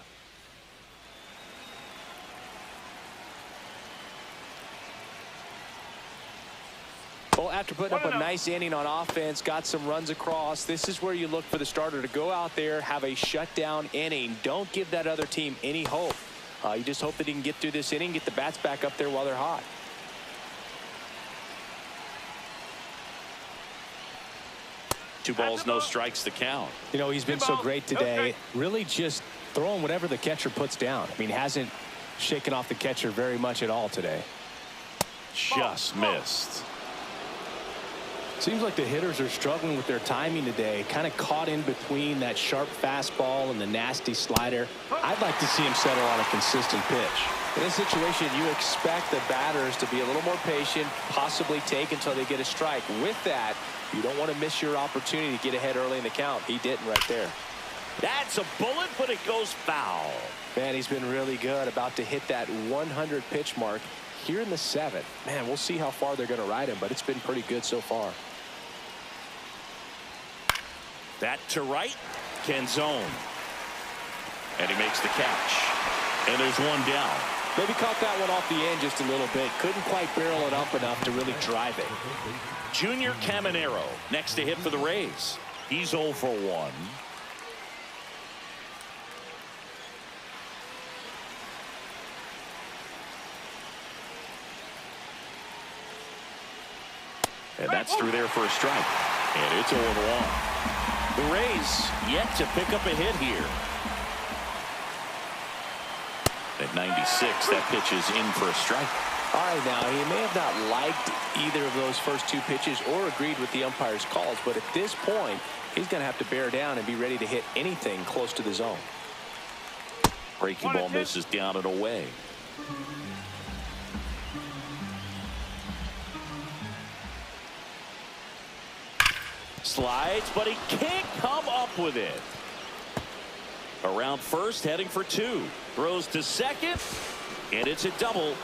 Well, after putting up a nice inning on offense, got some runs across, this is where you look for the starter to go out there, have a shutdown inning. Don't give that other team any hope. You just hope that he can get through this inning, get the bats back up there while they're hot. Two balls, no strikes to count. You know, he's been so great today. Really just throwing whatever the catcher puts down. I mean, hasn't shaken off the catcher very much at all today. Just missed. Seems like the hitters are struggling with their timing today. Kind of caught in between that sharp fastball and the nasty slider. I'd like to see him settle on a consistent pitch. In this situation, you expect the batters to be a little more patient, possibly take until they get a strike. With that, you don't want to miss your opportunity to get ahead early in the count. He didn't right there. That's a bullet, but it goes foul. Man, he's been really good. About to hit that 100 pitch mark here in the 7th. Man, we'll see how far they're going to ride him, but it's been pretty good so far. That to right, Canzone. And he makes the catch. And there's one down. Maybe caught that one off the end just a little bit. Couldn't quite barrel it up enough to really drive it. Junior Caminero next to hit for the Rays. He's 0 for 1. And that's through there for a strike. And it's 0 1. The Rays yet to pick up a hit here. At 96, that pitch is in for a strike. All right, now, he may have not liked either of those first 2 pitches or agreed with the umpire's calls, but at this point, he's going to have to bear down and be ready to hit anything close to the zone. Breaking ball misses down and away. Slides, but he can't come up with it. Around first, heading for 2. Throws to second, and it's a double.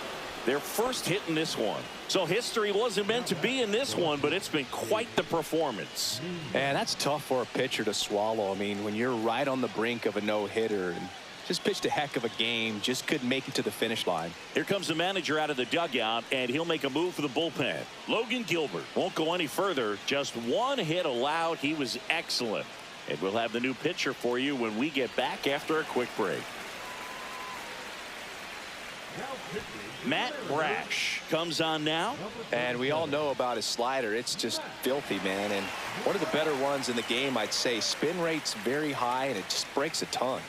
Their first hit in this one. So history wasn't meant to be in this one, but it's been quite the performance. And that's tough for a pitcher to swallow. I mean, when you're right on the brink of a no-hitter and just pitched a heck of a game, just couldn't make it to the finish line. Here comes the manager out of the dugout, and he'll make a move for the bullpen. Logan Gilbert won't go any further. Just 1 hit allowed. He was excellent. And we'll have the new pitcher for you when we get back after a quick break. Matt Brash comes on now. And we all know about his slider. It's just filthy, man. And one of the better ones in the game, I'd say. Spin rate's very high, and it just breaks a ton.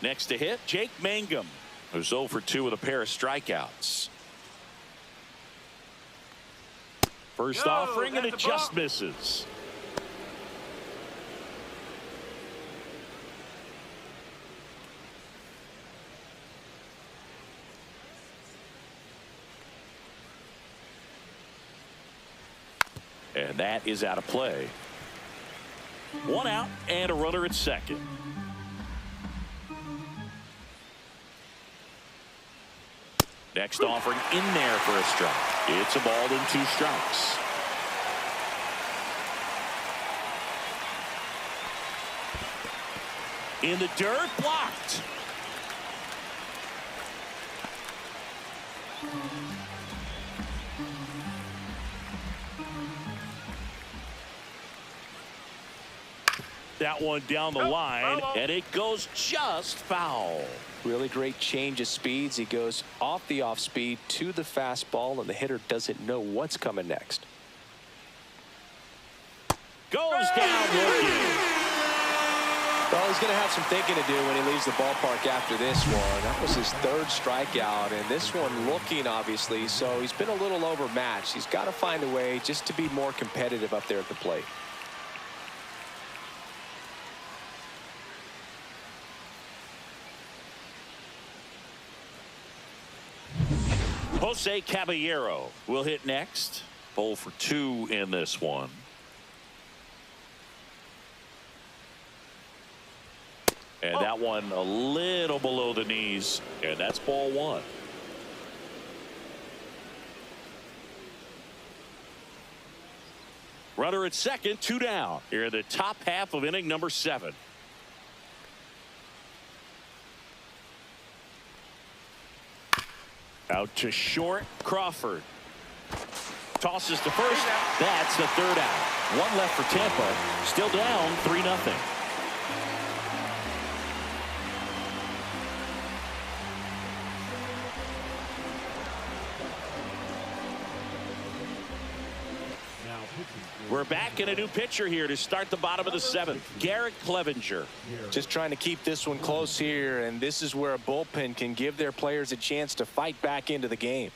Next to hit, Jake Mangum, who's 0 for 2 with a pair of strikeouts. First offering, and it just misses. And that is out of play. 1 out and a runner at second. Next offering in there for a strike. It's a ball and 2 strikes. In the dirt, blocked. That one down the line, and it goes just foul. Really great change of speeds. He goes off the off speed to the fastball, and the hitter doesn't know what's coming next. Goes down looking. Well, he's going to have some thinking to do when he leaves the ballpark after this one. That was his 3rd strikeout, and this one looking, obviously, so he's been a little overmatched. He's got to find a way just to be more competitive up there at the plate. Jose Caballero will hit next. 0 for 2 in this one. And that one a little below the knees, and that's ball 1. Runner at second, 2 down. Here in the top half of inning number 7. Out to short, Crawford. Tosses to first. That's the 3rd out. 1 left for Tampa. Still down 3-0. We're back in a new pitcher here to start the bottom of the 7th. Garrett Clevenger. Just trying to keep this one close here, and this is where a bullpen can give their players a chance to fight back into the game.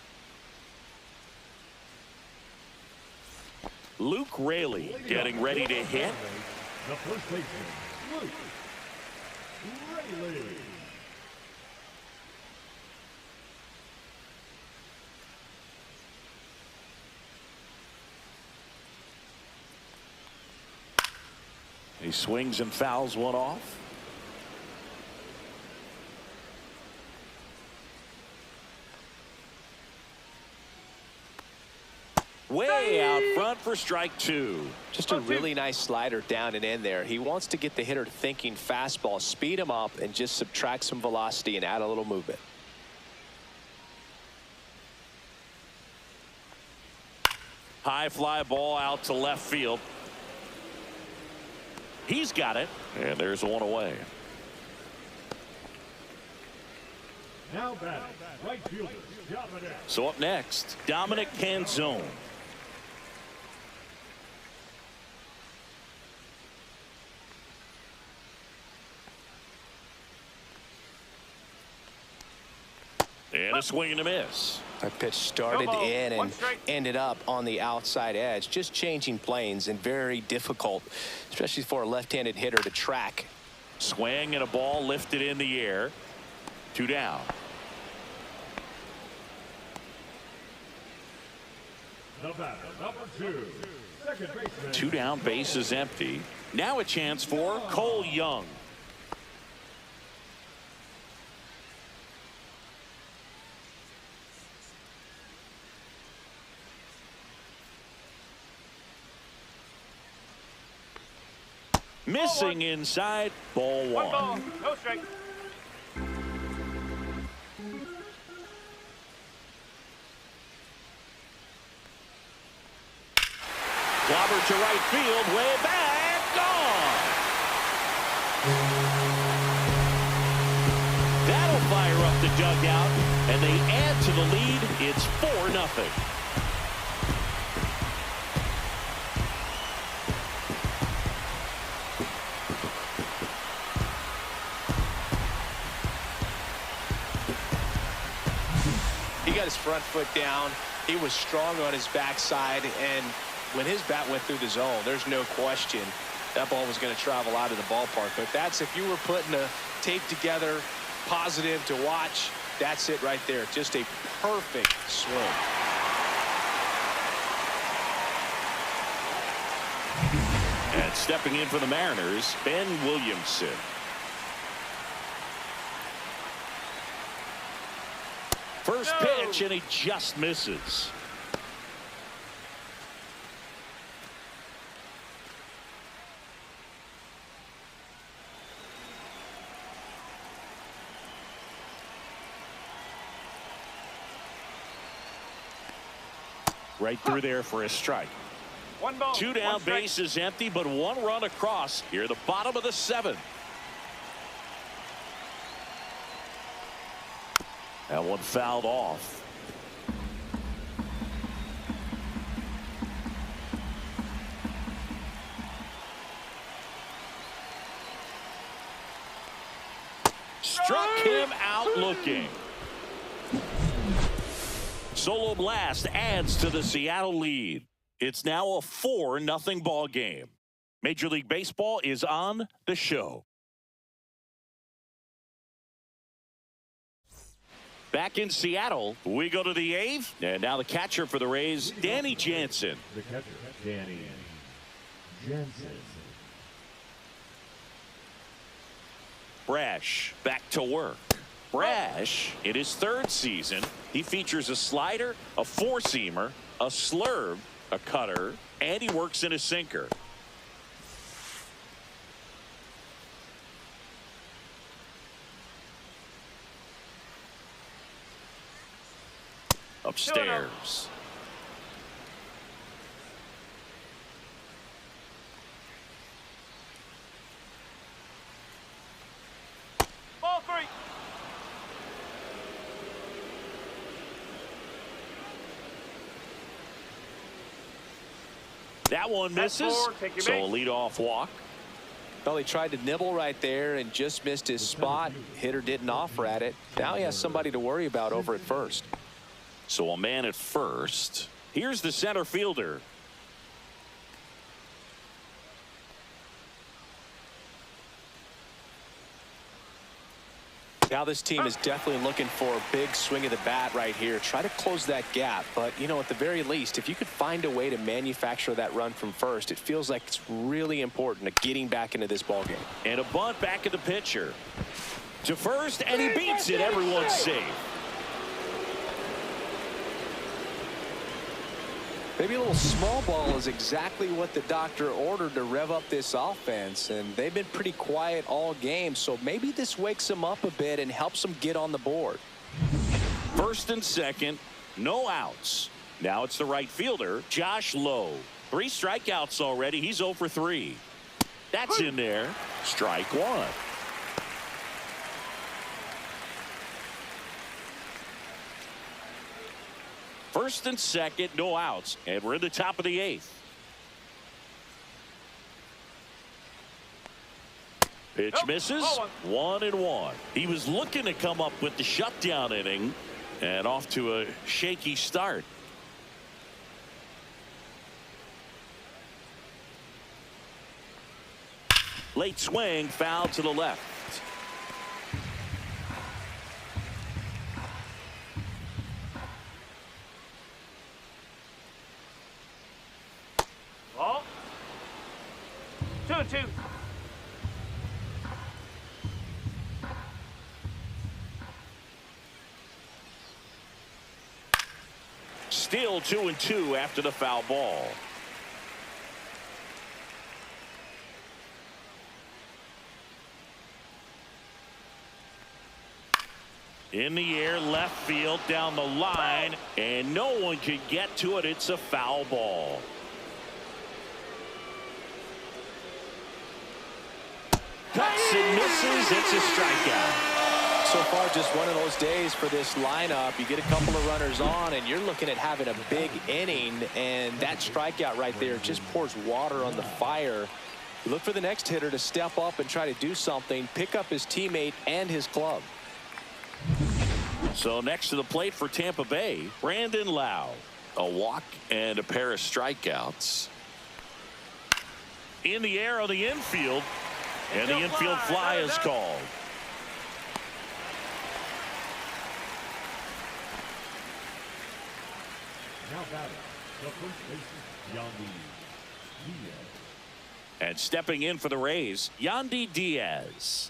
Luke Raley getting ready to hit. The first baseman, Luke Raley. He swings and fouls one off. Way out front for strike two. Just a really nice slider down and in there. He wants to get the hitter thinking fastball, speed him up, and just subtract some velocity and add a little movement. High fly ball out to left field. He's got it, and there's one away. Now batting, right fielder, Dominic. So up next, Dominic Canzone. And a swing and a miss. That pitch started in and ended up on the outside edge, just changing planes, and very difficult, especially for a left-handed hitter, to track. Swing and a ball lifted in the air. 2 down. The batter, number 2, second baseman. 2 down, base is empty. Now a chance for Cole Young. Missing inside, ball 1. One ball, no strike. Clobber to right field, way back, gone. That'll fire up the dugout, and they add to the lead. It's 4-0. He got his front foot down. He was strong on his backside, and when his bat went through the zone, there's no question that ball was going to travel out of the ballpark. But that's, if you were putting a tape together, positive to watch, that's it right there. Just a perfect swing. And stepping in for the Mariners, Ben Williamson. First pitch, and he just misses. Right through there for a strike. 1 ball. 2 down, 1 strike. base is empty, but 1 run across here, the bottom of the 7th. That one fouled off. Struck him out looking. Solo blast adds to the Seattle lead. It's now a 4-0 ball game. Major League Baseball is on the show. Back in Seattle, we go to the 8th, and now the catcher for the Rays, Danny Jansen. The catcher, Danny Jansen. Brash back to work. Brash, in his 3rd season, he features a slider, a 4-seamer, a slurve, a cutter, and he works in a sinker. Upstairs. Ball 3. That one misses, Take your so a base. leadoff walk. Well, he tried to nibble right there and just missed his spot. Hitter didn't offer at it. Now he has somebody to worry about over at first. So a man at first. Here's the center fielder. Now this team is definitely looking for a big swing of the bat right here. Try to close that gap. But, you know, at the very least, if you could find a way to manufacture that run from first, it feels like it's really important to getting back into this ballgame. And a bunt back at the pitcher. To first, and he beats it. Everyone's safe. Maybe a little small ball is exactly what the doctor ordered to rev up this offense, and they've been pretty quiet all game, so maybe this wakes them up a bit and helps them get on the board. First and second, no outs. Now it's the right fielder, Josh Lowe. 3 strikeouts already. He's 0 for 3. That's in there. Strike 1. First and second, no outs, and we're in the top of the 8th. Pitch misses. 1-1. He was looking to come up with the shutdown inning, and off to a shaky start. Late swing, foul to the left. Ball. 2-2. Still 2-2 after the foul ball. In the air, left field, down the line, and no one can get to it. It's a foul ball. Cuts and misses. It's a strikeout. So far, just one of those days for this lineup. You get a couple of runners on, and you're looking at having a big inning, and that strikeout right there just pours water on the fire. You look for the next hitter to step up and try to do something, pick up his teammate and his club. So next to the plate for Tampa Bay, Brandon Lau. A walk and a pair of strikeouts. In the air on the infield, and the infield fly is called. Now batting, the first baseman, Yandy Diaz. And stepping in for the Rays, Yandy Diaz.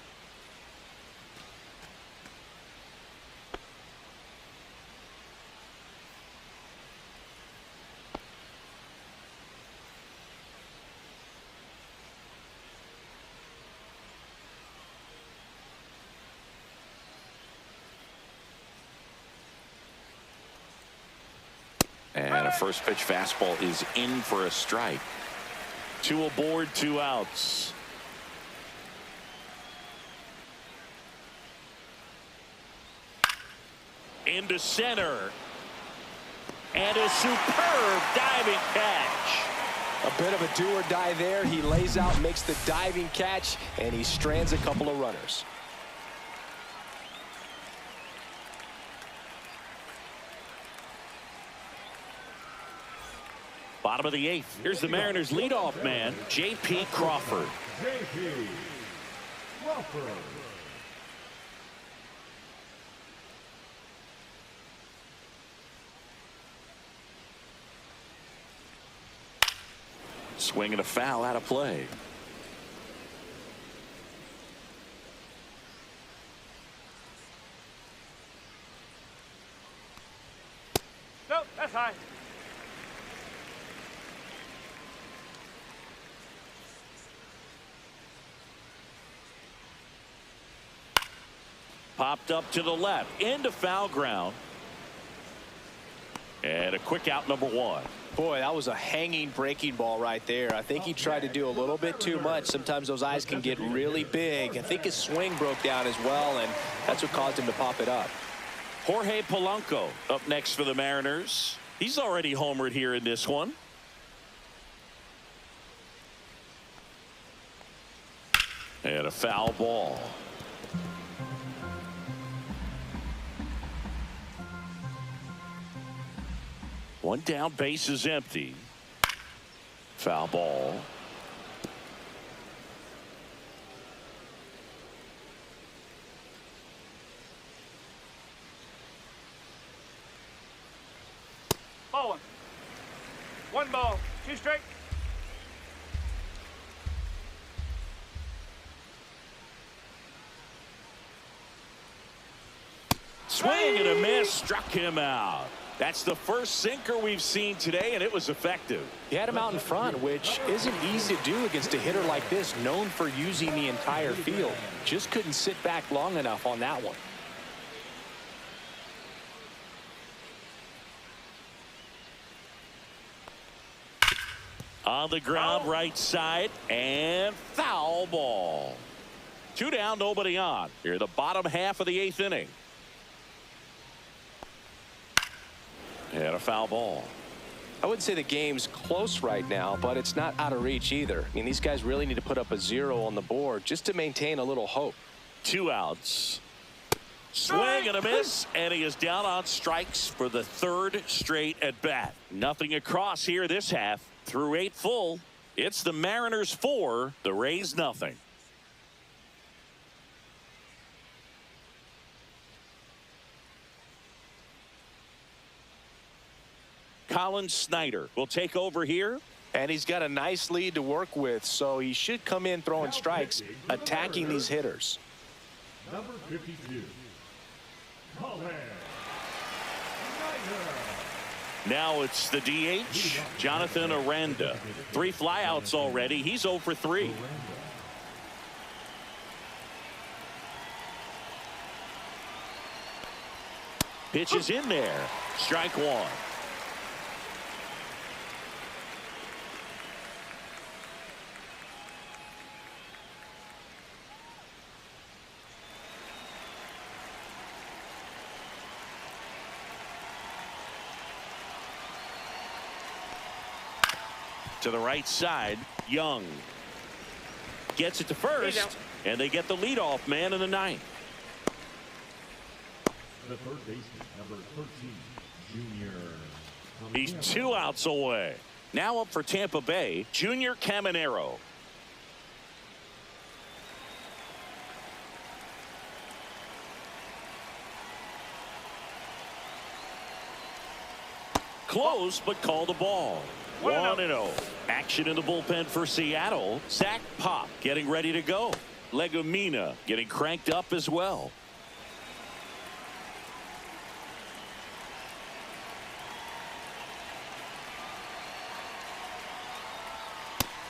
And a first pitch fastball is in for a strike. 2 aboard, 2 outs. Into center. And a superb diving catch. A bit of a do or die there. He lays out, makes the diving catch, and he strands a couple of runners. Bottom of the 8th. Here's the Mariners leadoff man, J.P. Crawford. J.P. Crawford. Swing and a foul out of play. Nope, that's high. Popped up to the left, into foul ground. And a quick out, number 1. Boy, that was a hanging breaking ball right there. I think he tried to do a little bit too much. Sometimes those eyes can get really big. I think his swing broke down as well, and that's what caused him to pop it up. Jorge Polanco up next for the Mariners. He's already homered here in this one. And a foul ball. One down, base is empty. Foul ball. rolling. 1 ball, 2 straight. Swing and a miss, struck him out. That's the first sinker we've seen today, and it was effective. He had him out in front, which isn't easy to do against a hitter like this, known for using the entire field. Just couldn't sit back long enough on that one. On the ground, right side, and foul ball. 2 down, nobody on. Here, the bottom half of the 8th inning. And a foul ball. I wouldn't say the game's close right now, but it's not out of reach either. I mean, these guys really need to put up a 0 on the board just to maintain a little hope. 2 outs. Swing and a miss, and he is down on strikes for the 3rd straight at bat. Nothing across here this half. Through 8 full, it's the Mariners 4, the Rays nothing. Colin Snyder will take over here. And he's got a nice lead to work with, so he should come in throwing strikes, attacking these hitters. Number 52, Colin Snyder. Now it's the DH, Jonathan Aranda. 3 flyouts already. He's 0 for 3. Pitch is in there. Strike 1. To the right side, Young gets it to first, and they get the leadoff man in the 9th. The third baseman, number 13, Junior. He's 2 outs away. Now up for Tampa Bay, Junior Caminero. Close, but called a ball. 1-0. Action in the bullpen for Seattle. Zach Pop getting ready to go. Legumina getting cranked up as well.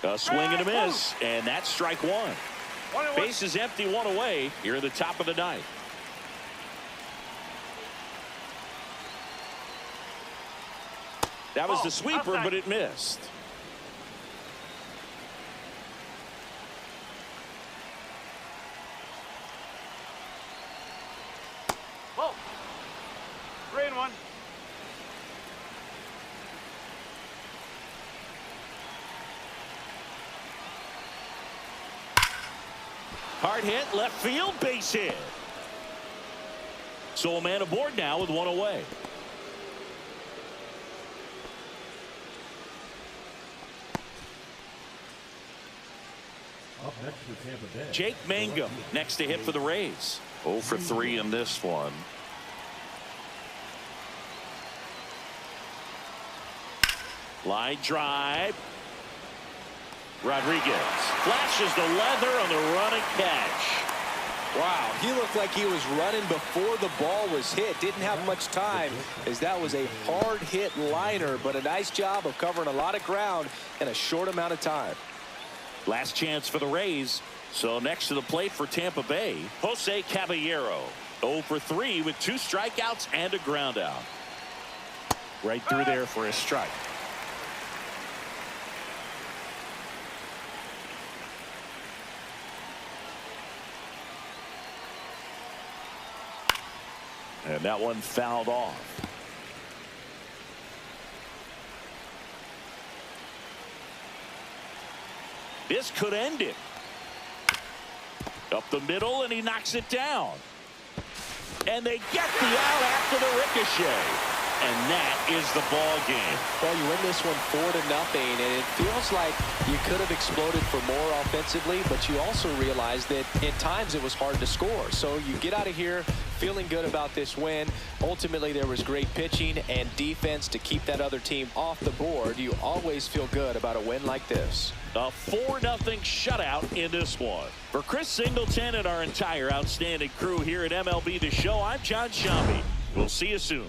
A swing and a miss, and that's strike 1. Base is empty, 1 away. Here in the top of the 9th. That was the sweeper, but it missed. Whoa. 3-1. Hard hit, left field, base hit. So a man aboard now with 1 away. Up next for Tampa Bay, Jake Mangum next to hit for the Rays. 0 for 3 in this one. Line drive. Rodriguez flashes the leather on the running catch. Wow, he looked like he was running before the ball was hit. Didn't have much time, as that was a hard hit liner, but a nice job of covering a lot of ground in a short amount of time. Last chance for the Rays. So next to the plate for Tampa Bay, Jose Caballero. 0 for 3 with 2 strikeouts and a ground out. Right through there for a strike. And that one fouled off. This could end it. Up the middle, and he knocks it down. And they get the out after the ricochet. And that is the ball game. Well, you win this one 4-0, and it feels like you could have exploded for more offensively, but you also realize that at times it was hard to score. So you get out of here feeling good about this win. Ultimately, there was great pitching and defense to keep that other team off the board. You always feel good about a win like this. A 4-0 shutout in this one. For Chris Singleton and our entire outstanding crew here at MLB The Show, I'm John Shambi. We'll see you soon.